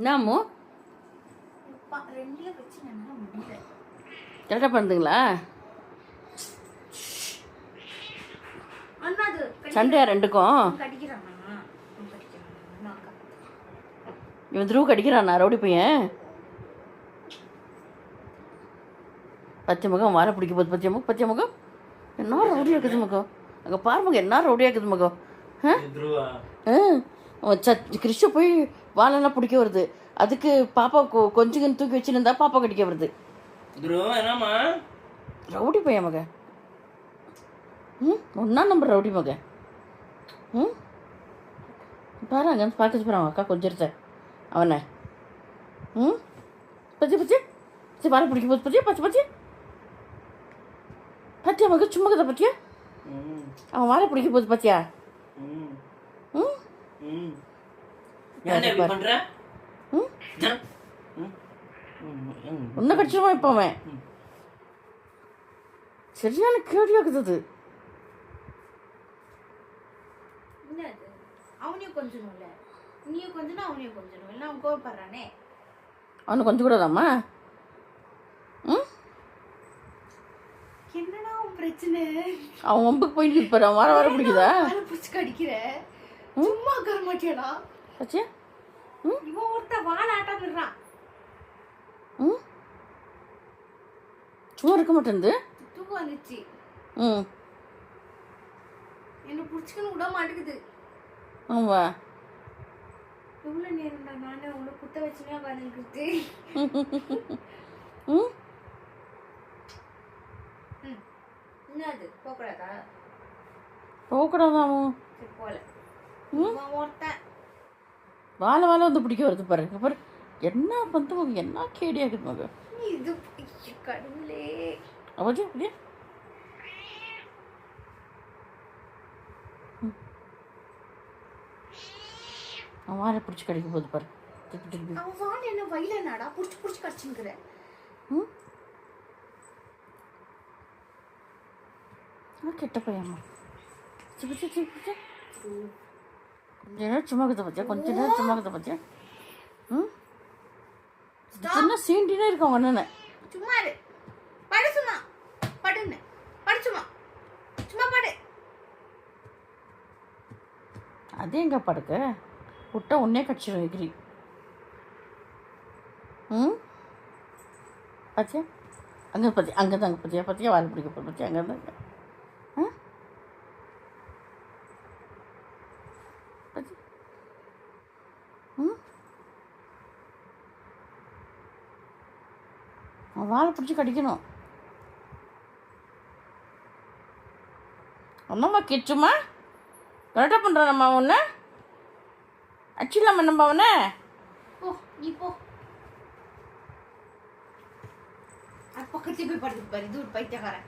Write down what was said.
என்னாமோ ரெண்டுல வச்சு நல்லா முடியல. கரெக்டாக பண்ணுதுங்களா? அண்ணா அது சண்டையா ரெண்டுக்கும்? கடிக்கிறானா? இவன் துருவு கடிக்கிறானா ரவுடி பையன்? பச்சை முகம் வார பிடிக்க போகுது. பச்சை முகம் என்ன ரவுடியாக இருக்குது முகம். அங்கே பாருங்க என்ன ரவுடியாக இருக்குது முகம். கிறிஸ்ட போய் வாழெல்லாம் பிடிக்க வருது. அதுக்கு பாப்பா கொஞ்சம் தூக்கி வச்சுருந்தா பாப்பா கடிக்க வருது. ரவுடி பையன் மக. ஒன்றா நம்பர் ரவுடி மக. பாரு அங்கே பார்க்க போகிறான் அக்கா கொஞ்சம் அவனை. பச்சை வாழை பிடிக்க போகுது. பச்சை பத்தியா மக சும்மா கதை பத்தியா? அவன் வாழை பிடிக்க போகுது பத்தியா? ஒன்னும் கடிச்சிருவான் இப்போ அவன். சரியான கேடியாக்குது. அவனையும் கொஞ்சம் நீயும் கொஞ்சம் அவனையும் கொஞ்சம் இல்லை அவன் கோவப்படுறானே. அவனை கொஞ்சம் கூடாதாம்மா? என்னடா அவன் பிரச்சனை? அவன் வம்புக்கு போயிட்டு இருப்பாரு. அவன் வர பிடிக்குதா? பிடிச்சி கடிக்கிற சும்மா உட்கார மாட்டியாடா? பச்சையா இவன் ஒருத்த வாழ ஆட்டாடுறான். சும்மா இருக்க மாட்டேங்குது. தூக்கம் வந்துச்சு. என்ன பிடிச்சிக்கணும் விட மாட்டேங்குது. ஆமா எவ்வளோ நேரம்டா நானே உங்களை குத்த வச்சுனே உட்காந்துக்கிட்டு. என்னது போகக்கூடாதா? போகக்கூடாதாமோ? சரி போல. ஒருத்தன் வாழை வந்து பிடிக்க வருது பாரு. பாரு என்ன பண்ணுவோம். என்ன கேடியா இருக்குது மக. இது கடவுளே. அவஜி அப்படியே அவன் வாழை பிடிச்சி கடிக்க போகுது பாரு. அவன் வாழை என்ன வயல நாடா பிடிச்சி கடிச்சுங்கிற. கெட்ட பையம்மா. கொஞ்ச நேரம் சும்மா கதை பத்தியா? கொஞ்ச நேரம் சும்மா கதை பத்தியா? சின்ன சீண்டினே இருக்கு அவங்க அண்ணன். சும்மா இரு. படு சும்மா. படுன்னு. படு சும்மா. சும்மா படு. அது எங்க படுக்க? விட்டா உன்னே கடிச்சிடும் எகிரி. பாத்தியா? அங்கே பத்தியா? அங்கே தான் அங்கே பத்தியா வாழை பிடிக்க போகிற பத்தியா? அங்கே தான் வாழை பிடிச்சி கடிக்கணும். ஒன்னம்மா கிச்சுமா கரெக்டாக பண்ணுறான் நம்ம ஒன்று அச்சிடலாமா நம்ம அவனை? போ நீ போ. அது பக்கத்துலேயே போய் படுத்து பாரு. இது ஒரு பைத்தியக்காரன்.